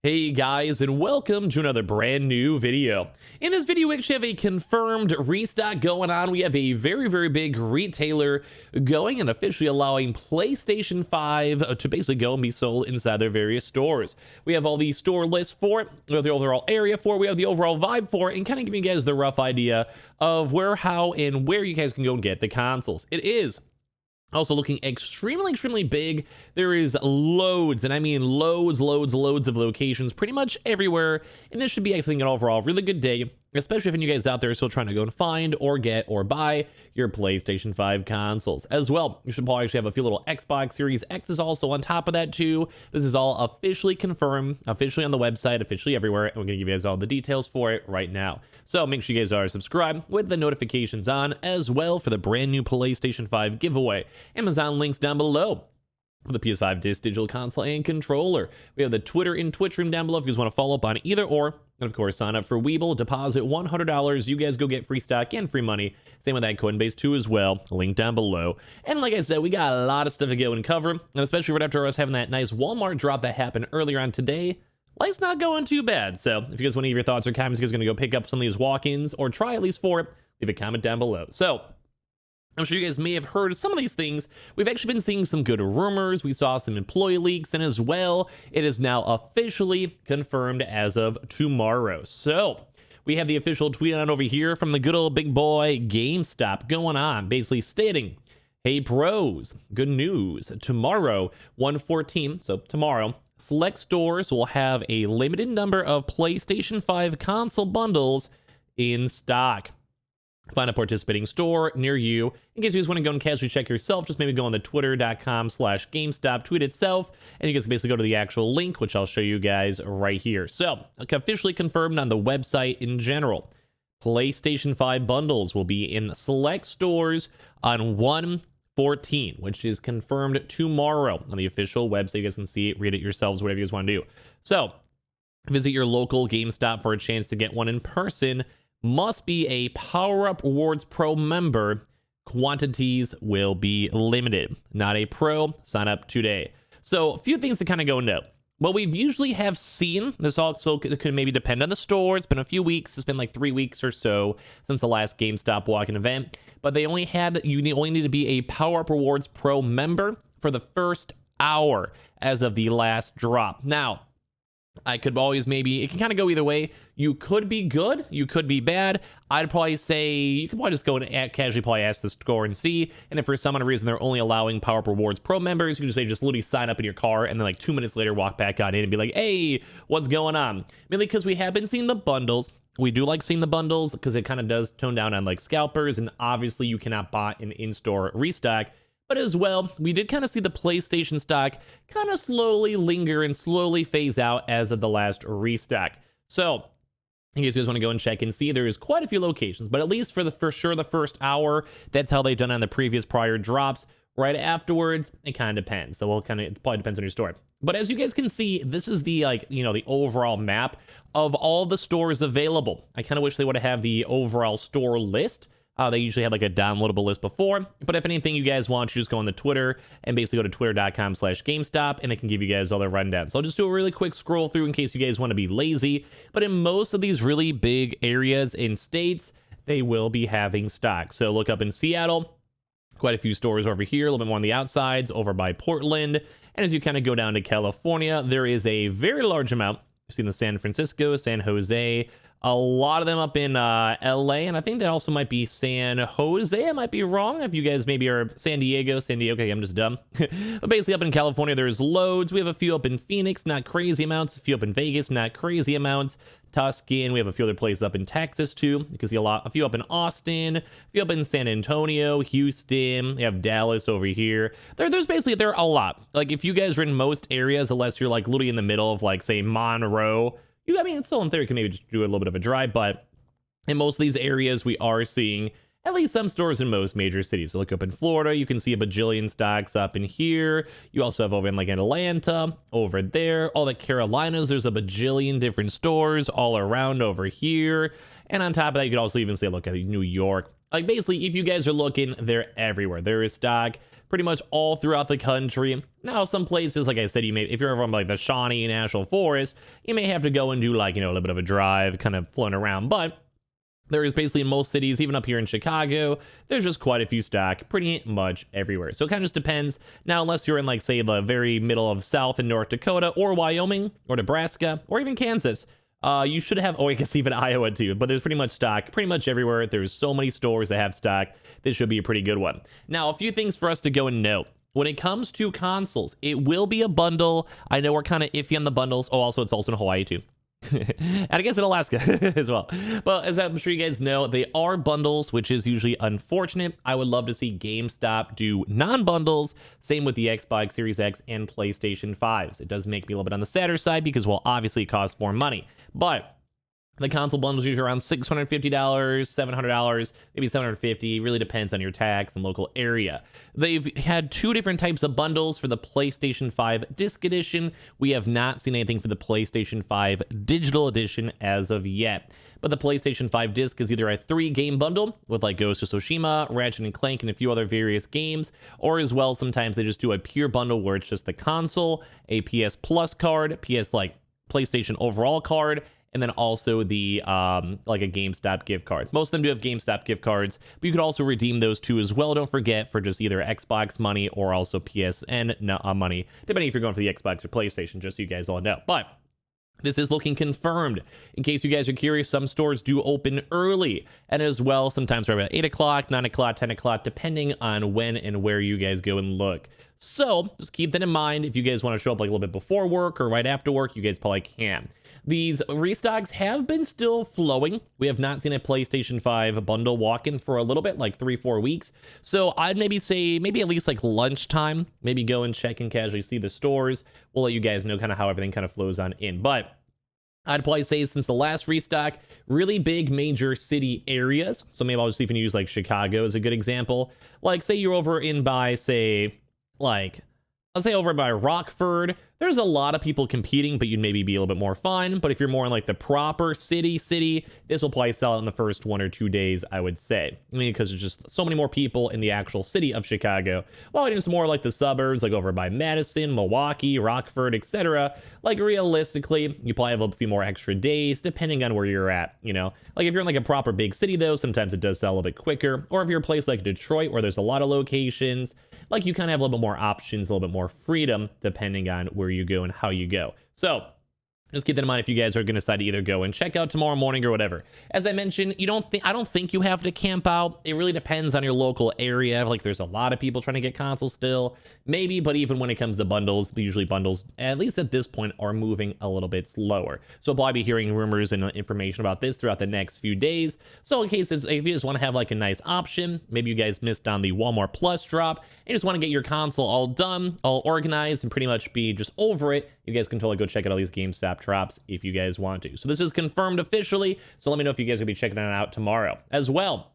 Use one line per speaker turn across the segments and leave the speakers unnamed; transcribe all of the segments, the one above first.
Hey guys, and welcome to another brand new video. In this video, we actually have a confirmed restock going on. We have a very big retailer going and officially allowing PlayStation 5 to basically go and be sold inside their various stores. We have all the store lists for it, we have the overall area for it, we have the overall vibe for it, and kind of giving you guys the rough idea of where, how, and where you guys can go and get the consoles. It is also looking extremely big. There is loads, and I mean loads of locations pretty much everywhere, and this should be actually an overall really good day, especially if any of you guys out there are still trying to go and find or get or buy your PlayStation 5 consoles. As well, you should probably actually have a few little Xbox Series X's also on top of that too. This is all officially confirmed, officially on the website, officially everywhere, and we're gonna give you guys all the details for it right now. So make sure you guys are subscribed with the notifications on as well for the brand new PlayStation 5 giveaway. Amazon links down below for the PS5 digital console and controller. We have the Twitter and Twitch room down below if you guys want to follow up on either or. And of course, sign up for Weeble, deposit $100. You guys go get free stock and free money. Same with that Coinbase too as well. Link down below. And like I said, we got a lot of stuff to go and cover. And especially right after us having that nice Walmart drop that happened earlier on today, life's not going too bad. So if you guys want to give your thoughts or comments, you guys are going to go pick up some of these walk-ins or try at least 4, leave a comment down below. So I'm sure you guys may have heard some of these things. We've actually been seeing some good rumors. We saw some employee leaks, and as well, it is now officially confirmed as of tomorrow. So we have the official tweet on over here from the good old big boy Gamestop going on, basically stating, "Hey pros, good news. Tomorrow, 1/14, so tomorrow, select stores will have a limited number of PlayStation 5 console bundles in stock. Find a participating store near you. In case you just want to go and casually check yourself, just maybe go on the twitter.com/GameStop tweet itself, and you guys can basically go to the actual link, which I'll show you guys right here." So, officially confirmed on the website in general. PlayStation 5 bundles will be in select stores on 1/14, which is confirmed tomorrow on the official website. You guys can see it, read it yourselves, whatever you guys want to do. So, visit your local GameStop for a chance to get one in person. Must be a Power Up Rewards Pro member. Quantities will be limited. Not a pro, sign up today. So a few things to kind of go into. Well, we've usually have seen, this also could maybe depend on the store. It's been a few weeks. It's been like 3 weeks or so since the last GameStop walk-in event. But they only had, only need to be a Power Up Rewards Pro member for the first hour as of the last drop. Now, I could always maybe, it can kind of go either way. You could be good, you could be bad. I'd probably say, you could probably just go and casually probably ask the store and see. And if for some other reason they're only allowing Power Up Rewards Pro members, you can just literally sign up in your car and then like 2 minutes later walk back on in and be like, "Hey, what's going on?" Mainly because we have been seeing the bundles. We do like seeing the bundles because it kind of does tone down on like scalpers, and obviously you cannot buy an in-store restock. But as well, we did kind of see the PlayStation stock kind of slowly linger and slowly phase out as of the last restock. So, in case you guys want to go and check and see, there's quite a few locations, but at least for sure the first hour, that's how they've done on the previous prior drops. Right afterwards, it kind of depends. So it probably depends on your store. But as you guys can see, this is the the overall map of all the stores available. I kind of wish they would have the overall store list. They usually had like a downloadable list before, but if anything you guys want, you just go on the Twitter and basically go to twitter.com/GameStop, and it can give you guys all the rundown. So I'll just do a really quick scroll through in case you guys want to be lazy. But in most of these really big areas in states, they will be having stock. So look up in Seattle, quite a few stores over here, a little bit more on the outsides, over by Portland. And as you kind of go down to California, there is a very large amount. You've seen the San Francisco, San Jose, a lot of them up in LA, and I think that also might be San Jose. I might be wrong. If you guys maybe are San Diego, okay, I'm just dumb. But basically up in California, there's loads. We have a few up in Phoenix, not crazy amounts. A few up in Vegas, not crazy amounts. Tuscan, we have a few other places up in Texas too. You can see a few up in Austin, a few up in San Antonio, Houston. We have Dallas over here. There are a lot. Like if you guys are in most areas, unless you're like literally in the middle of like say Monroe, I mean, it's still in theory, you can maybe just do a little bit of a drive, but in most of these areas, we are seeing at least some stores in most major cities. So look up in Florida, you can see a bajillion stocks up in here. You also have over in like Atlanta, over there. All the Carolinas, there's a bajillion different stores all around over here. And on top of that, you could also even say, look at New York, Like basically, if you guys are looking, they're everywhere. There is stock pretty much all throughout the country. Now, some places, like I said, you may, if you're from like the Shawnee National Forest, you may have to go and do like, you know, a little bit of a drive, kind of floating around. But there is basically in most cities, even up here in Chicago, there's just quite a few stock pretty much everywhere. So it kind of just depends. Now, unless you're in like, say, the very middle of South and North Dakota or Wyoming or Nebraska or even Kansas, you should have, oh, I guess even Iowa too, but there's pretty much stock pretty much everywhere. There's so many stores that have stock. This should be a pretty good one. Now, a few things for us to go and note. When it comes to consoles, it will be a bundle. I know we're kind of iffy on the bundles. Oh, also, it's also in Hawaii too. And I guess in Alaska as well. But as I'm sure you guys know, they are bundles, which is usually unfortunate. I would love to see GameStop do non-bundles. Same with the Xbox Series X and PlayStation 5s. It does make me a little bit on the sadder side because, well, obviously it costs more money. But the console bundles usually around $650, $700, maybe $750. Really depends on your tax and local area. They've had two different types of bundles for the PlayStation 5 Disc Edition. We have not seen anything for the PlayStation 5 Digital Edition as of yet. But the PlayStation 5 Disc is either a 3-game bundle with like Ghost of Tsushima, Ratchet and Clank, and a few other various games, or as well, sometimes they just do a pure bundle where it's just the console, a PS Plus card, PS like PlayStation overall card, and then also the like a GameStop gift card. Most of them do have GameStop gift cards, but you could also redeem those too as well. Don't forget, for just either Xbox money or also PSN money, depending if you're going for the Xbox or PlayStation, just so you guys all know. But this is looking confirmed. In case you guys are curious, some stores do open early, and as well, sometimes around 8 o'clock, 9 o'clock, 10 o'clock, depending on when and where you guys go and look. So just keep that in mind. If you guys want to show up like a little bit before work or right after work, you guys probably can. These restocks have been still flowing. We have not seen a PlayStation 5 bundle walk-in for a little bit, like 3-4 weeks. So I'd maybe say, maybe at least like lunchtime, maybe go and check and casually see the stores. We'll let you guys know kind of how everything kind of flows on in. But I'd probably say since the last restock, really big major city areas. So maybe I'll just even use like Chicago as a good example. Like say you're over in by, say, like, I'll say over by Rockford, there's a lot of people competing, but you'd maybe be a little bit more fun. But if you're more in like the proper city, this will probably sell out in the first 1 or 2 days, I would say. I mean, because there's just so many more people in the actual city of Chicago. While it's more like the suburbs, like over by Madison, Milwaukee, Rockford, etc. Like realistically, you probably have a few more extra days, depending on where you're at, you know? Like if you're in like a proper big city though, sometimes it does sell a little bit quicker. Or if you're a place like Detroit, where there's a lot of locations, like you kind of have a little bit more options, a little bit more freedom, depending on where you go and how you go. So just keep that in mind if you guys are going to decide to either go and check out tomorrow morning or whatever. As I mentioned, I don't think you have to camp out. It really depends on your local area. Like there's a lot of people trying to get consoles still, maybe, but even when it comes to bundles, usually bundles, at least at this point, are moving a little bit slower. So I'll probably be hearing rumors and information about this throughout the next few days. So in case if you just want to have like a nice option, maybe you guys missed on the Walmart Plus drop and just want to get your console all done, all organized, and pretty much be just over it, you guys can totally go check out all these GameStop drops if you guys want to. So this is confirmed officially, so let me know if you guys will be checking it out tomorrow. As well,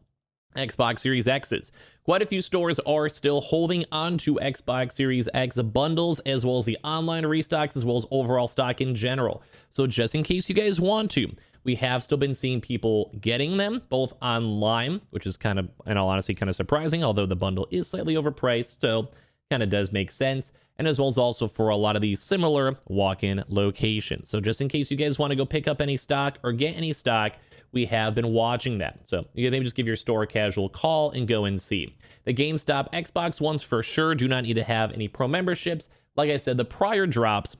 Xbox Series X's. Quite a few stores are still holding on to Xbox Series X bundles, as well as the online restocks, as well as overall stock in general. So just in case you guys want to, we have still been seeing people getting them both online, which is kind of, in all honesty, kind of surprising, although the bundle is slightly overpriced, so kind of does make sense. And as well as also for a lot of these similar walk-in locations. So just in case you guys want to go pick up any stock or get any stock, we have been watching that. So you can maybe just give your store a casual call and go and see. The GameStop Xbox ones for sure do not need to have any pro memberships. Like I said, the prior drops,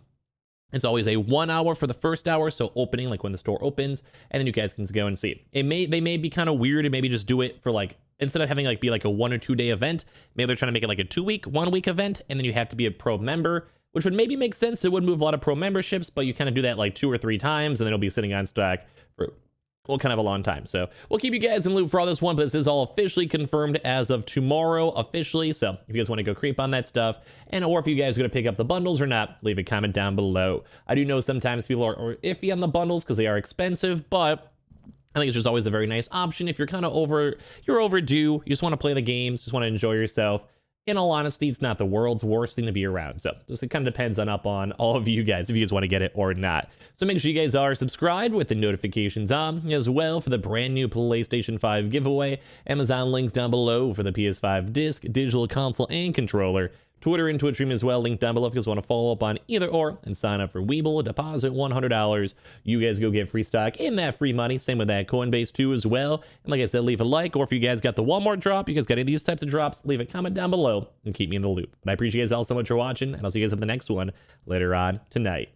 it's always a 1 hour for the first hour, so opening, like when the store opens, and then you guys can go and see. They may be kind of weird and maybe just do it for like, instead of having like be like a 1 or 2 day event, maybe they're trying to make it like a 1 week event, and then you have to be a pro member, which would maybe make sense. It would move a lot of pro memberships, but you kind of do that like 2 or 3 times, and then it'll be sitting on stock for kind of a long time. So we'll keep you guys in the loop for all this one, but this is all officially confirmed as of tomorrow officially. So if you guys want to go creep on that stuff, and or if you guys are going to pick up the bundles or not, leave a comment down below. I do know sometimes people are iffy on the bundles because they are expensive, but I think it's just always a very nice option if you're kind of you're overdue, you just want to play the games, just want to enjoy yourself. in all honesty, it's not the world's worst thing to be around. So just it kind of depends on all of you guys if you guys want to get it or not. So make sure you guys are subscribed with the notifications on as well for the brand new PlayStation 5 giveaway. Amazon links down below for the PS5 disc, digital console, and controller. Twitter and Twitch stream as well, linked down below if you guys want to follow up on either or and sign up for Weeble. Deposit $100. You guys go get free stock and that free money. Same with that Coinbase too as well. And like I said, leave a like, or if you guys got the Walmart drop, you guys got any of these types of drops, leave a comment down below and keep me in the loop. But I appreciate you guys all so much for watching, and I'll see you guys up in the next one later on tonight.